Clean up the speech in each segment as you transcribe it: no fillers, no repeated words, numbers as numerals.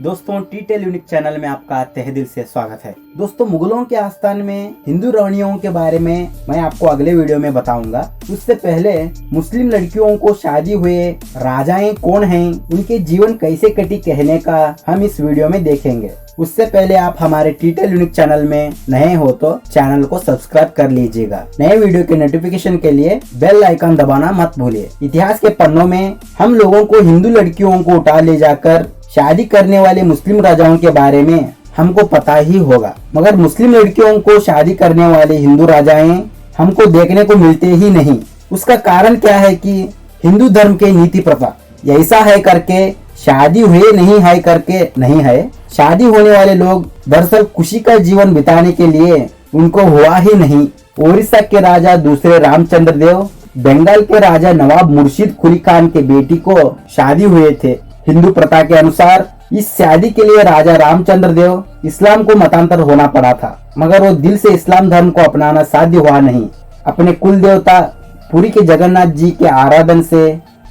दोस्तों टीटेल unique channel में आपका तहे दिल से स्वागत है। दोस्तों मुगलों के आस्थान में हिंदू रानियों के बारे में मैं आपको अगले वीडियो में बताऊंगा। उससे पहले मुस्लिम लड़कियों को शादी हुए राजाएं कौन हैं, उनके जीवन कैसे कटी कहने का हम इस वीडियो में देखेंगे। उससे पहले आप हमारे टीटेल यूनिक चैनल में नए हो तो चैनल को सब्सक्राइब कर लीजिएगा। नए वीडियो के नोटिफिकेशन के लिए बेल आइकन दबाना मत भूलिए। इतिहास के पन्नों में हम लोगों को हिंदू लड़कियों को उठा ले जाकर शादी करने वाले मुस्लिम राजाओं के बारे में हमको पता ही होगा, मगर मुस्लिम लड़कियों को शादी करने वाले हिंदू राजाएं हमको देखने को मिलते ही नहीं। उसका कारण क्या है कि हिंदू धर्म के नीति प्रथा ऐसा है करके शादी हुए नहीं है करके नहीं है। शादी होने वाले लोग दरअसल खुशी का जीवन बिताने के लिए उनको हुआ ही नहीं। ओडिशा के राजा दूसरे रामचंद्र देव बंगाल के राजा नवाब मुर्शिद कुली खान के बेटी को शादी हुए थे। हिंदू प्रथा के अनुसार इस शादी के लिए राजा रामचंद्र देव इस्लाम को मतांतर होना पड़ा था, मगर वो दिल से इस्लाम धर्म को अपनाना साध्य हुआ नहीं। अपने कुल देवता पुरी के जगन्नाथ जी के आराधन से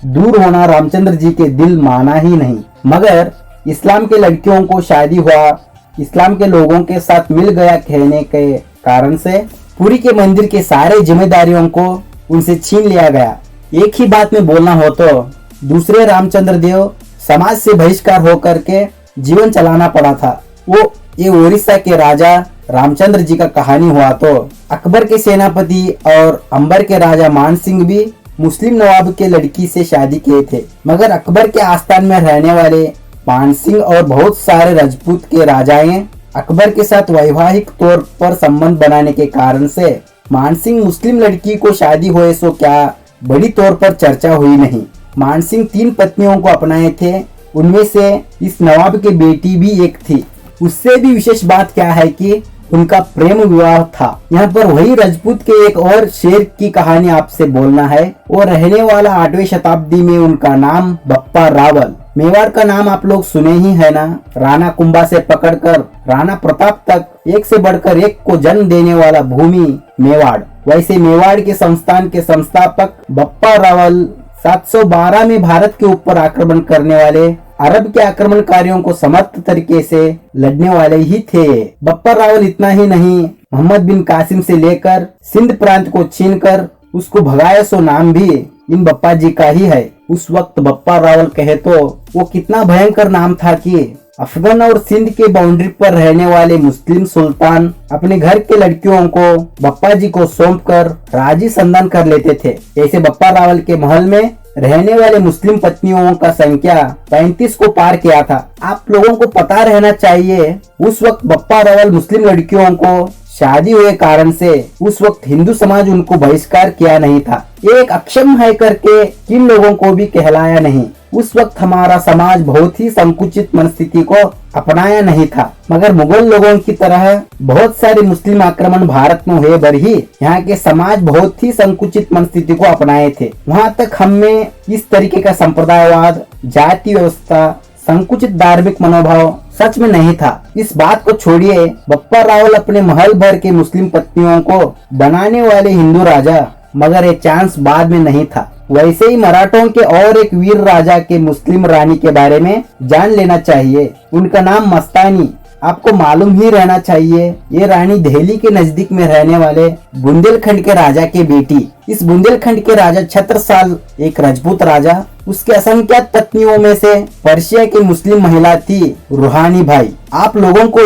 दूर होना रामचंद्र जी के दिल माना ही नहीं, मगर इस्लाम के लड़कियों को शादी हुआ इस्लाम के लोगों के साथ मिल गया कहने के कारण से पुरी के मंदिर के सारे जिम्मेदारियों को उनसे छीन लिया गया। एक ही बात में बोलना हो तो दूसरे रामचंद्र देव समाज से बहिष्कार होकर के जीवन चलाना पड़ा था। ये उड़ीसा के राजा रामचंद्र जी का कहानी हुआ तो अकबर के सेनापति और अंबर के राजा मान सिंह भी मुस्लिम नवाब के लड़की से शादी किए थे, मगर अकबर के आस्थान में रहने वाले मान सिंह और बहुत सारे राजपूत के राजाएं अकबर के साथ वैवाहिक तौर पर संबंध बनाने के कारण से मान सिंह मुस्लिम लड़की को शादी हुए सो क्या बड़ी तौर पर चर्चा हुई नहीं। मान सिंह 3 पत्नियों को अपनाए थे, उनमें से इस नवाब के बेटी भी एक थी। उससे भी विशेष बात क्या है कि उनका प्रेम विवाह था। यहाँ पर वही राजपूत के एक और शेर की कहानी आपसे बोलना है। वो रहने वाला 8वीं शताब्दी में, उनका नाम बप्पा रावल। मेवाड़ का नाम आप लोग सुने ही है ना। राणा कुंभा से पकड़कर राणा प्रताप तक एक से बढ़कर एक को जन्म देने वाला भूमि मेवाड़। वैसे मेवाड़ के संस्थान के संस्थापक बप्पा रावल 712 में भारत के ऊपर आक्रमण करने वाले अरब के आक्रमणकारियों को समर्थ तरीके से लड़ने वाले ही थे। बप्पा रावल इतना ही नहीं, मोहम्मद बिन कासिम से लेकर सिंध प्रांत को छीनकर उसको भगाया सो नाम भी इन बप्पा जी का ही है। उस वक्त बप्पा रावल कहे तो वो कितना भयंकर नाम था कि अफगान और सिंध के बाउंड्री पर रहने वाले मुस्लिम सुल्तान अपने घर के लड़कियों को बप्पा जी को सौंपकर राजी संधान कर लेते थे। ऐसे बप्पा रावल के महल में रहने वाले मुस्लिम पत्नियों का संख्या 35 को पार किया था। आप लोगों को पता रहना चाहिए उस वक्त बप्पा रावल मुस्लिम लड़कियों को शादी हुए कारण से उस वक्त हिंदू समाज उनको बहिष्कार किया नहीं था। एक अक्षम है करके किन लोगों को भी कहलाया नहीं। उस वक्त हमारा समाज बहुत ही संकुचित मनस्थिति को अपनाया नहीं था, मगर मुगल लोगों की तरह बहुत सारे मुस्लिम आक्रमण भारत में हुए पर ही यहाँ के समाज बहुत ही संकुचित मनस्थिति को अपनाए थे। वहाँ तक हमें इस तरीके का संप्रदायवाद, जाति व्यवस्था, संकुचित धार्मिक मनोभाव सच में नहीं था। इस बात को छोड़िए, बप्पा रावल अपने महल भर के मुस्लिम पत्नियों को बनाने वाले हिंदू राजा, मगर ये चांस बाद में नहीं था। वैसे ही मराठों के और एक वीर राजा के मुस्लिम रानी के बारे में जान लेना चाहिए। उनका नाम मस्तानी। आपको मालूम ही रहना चाहिए, ये रानी दिल्ली के नजदीक में रहने वाले बुंदेलखंड के राजा के बेटी। इस बुंदेलखंड के राजा छत्रसाल एक राजपूत राजा, उसके असंख्यात पत्नियों में से पर्शिया की मुस्लिम महिला थी रूहानी भाई। आप लोगों को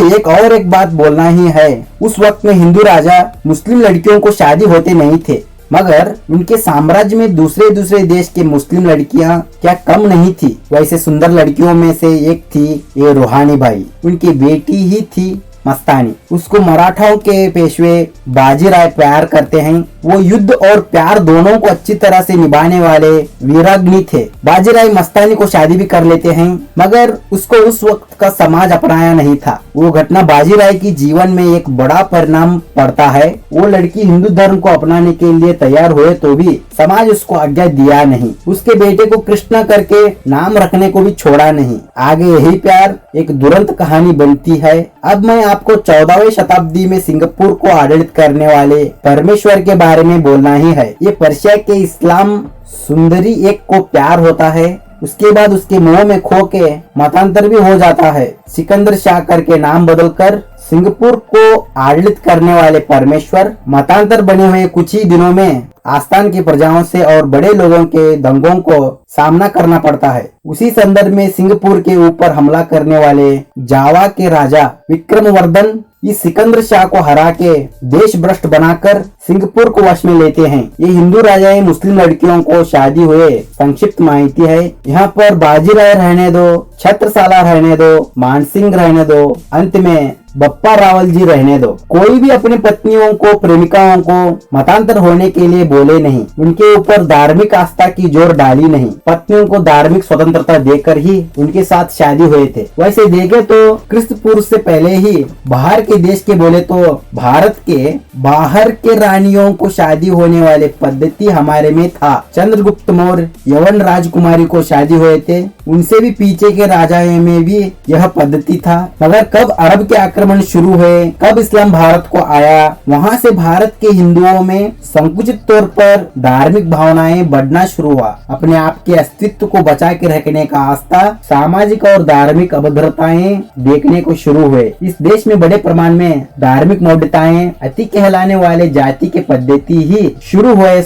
एक बात बोलना ही है, उस वक्त में हिंदू राजा मुस्लिम लड़कियों को शादी होते नहीं थे, मगर उनके साम्राज्य में दूसरे देश के मुस्लिम लड़कियां क्या कम नहीं थी। वैसे सुंदर लड़कियों में से एक थी ये रूहानी भाई, उनकी बेटी ही थी मस्तानी। उसको मराठाओं के पेशवे बाजीराव प्यार करते हैं। वो युद्ध और प्यार दोनों को अच्छी तरह से निभाने वाले वीराग्नि थे। बाजीराव मस्तानी को शादी भी कर लेते हैं, मगर उसको उस वक्त का समाज अपनाया नहीं था। वो घटना बाजीराव की जीवन में एक बड़ा परिणाम पड़ता है। वो लड़की हिंदू धर्म को अपनाने के लिए तैयार हुए तो भी समाज उसको आज्ञा दिया नहीं। उसके बेटे को कृष्णा करके नाम रखने को भी छोड़ा नहीं। आगे यही प्यार एक दुरंत कहानी बनती है। अब मैं आपको 14वीं शताब्दी में सिंगापुर को आडಳಿत करने वाले परमेश्वर के बारे में बोलना ही है। ये पर्शिया के इस्लाम सुंदरी एक को प्यार होता है। उसके बाद उसके मुंह में खो के मतांतर भी हो जाता है। सिकंदर शाह करके नाम बदलकर सिंगापुर को आड़लित करने वाले परमेश्वर मतांतर बने हुए कुछ ही दिनों में आस्थान की प्रजाओं से और बड़े लोगों के दंगों को सामना करना पड़ता है। उसी संदर्भ में सिंगापुर के ऊपर हमला करने वाले जावा के राजा विक्रमवर्धन इस सिकंदर शाह को हरा के देश भ्रष्ट बनाकर सिंगापुर को वश में लेते हैं। ये हिंदू राजाएं मुस्लिम लड़कियों को शादी हुए संक्षिप्त माहिती है। यहाँ पर बाजीराव रहने दो, छत्रसाला रहने दो, मानसिंह रहने दो, अंत में बप्पा रावल जी रहने दो, कोई भी अपनी पत्नियों को प्रेमिकाओं को मतांतर होने के लिए बोले नहीं। उनके ऊपर धार्मिक आस्था की जोर डाली नहीं। पत्नियों को धार्मिक स्वतंत्रता देकर ही उनके साथ शादी हुए थे। वैसे देखे तो क्रिस्त पूर्व से पहले ही बाहर के देश के बोले तो भारत के बाहर के रानियों को शादी होने वाले पद्धति हमारे में था। चंद्रगुप्त मौर्य यवन राजकुमारी को शादी हुए थे, उनसे भी पीछे के राजाओं में भी यह पद्धति था। मगर कब अरब के आक्रमण शुरू हुए, कब इस्लाम भारत को आया, वहाँ से भारत के हिंदुओं में संकुचित तौर पर धार्मिक भावनाएं बढ़ना शुरू हुआ। अपने आप के अस्तित्व को बचा के रखने का आस्था, सामाजिक और धार्मिक अभद्रताएं देखने को शुरू हुए। इस देश में बड़े प्रमाण में धार्मिक मौढ़ताएं अति कहलाने वाले जाति के पद्धति ही शुरू हुए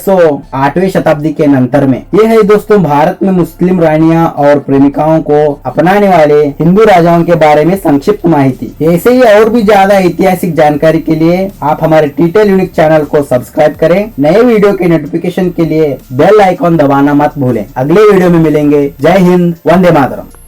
8वीं शताब्दी के अंतर में। यह है दोस्तों भारत में मुस्लिम रानियां और प्रेमिकाओं को अपनाने वाले हिंदू राजाओं के बारे में संक्षिप्त माहिती। ऐसे ही और भी ज्यादा ऐतिहासिक जानकारी के लिए आप हमारे टीटेल यूनिक चैनल को सब्सक्राइब करें। नए वीडियो के नोटिफिकेशन के लिए बेल आइकॉन दबाना मत भूलें। अगले वीडियो में मिलेंगे। जय हिंद, वंदे मातरम।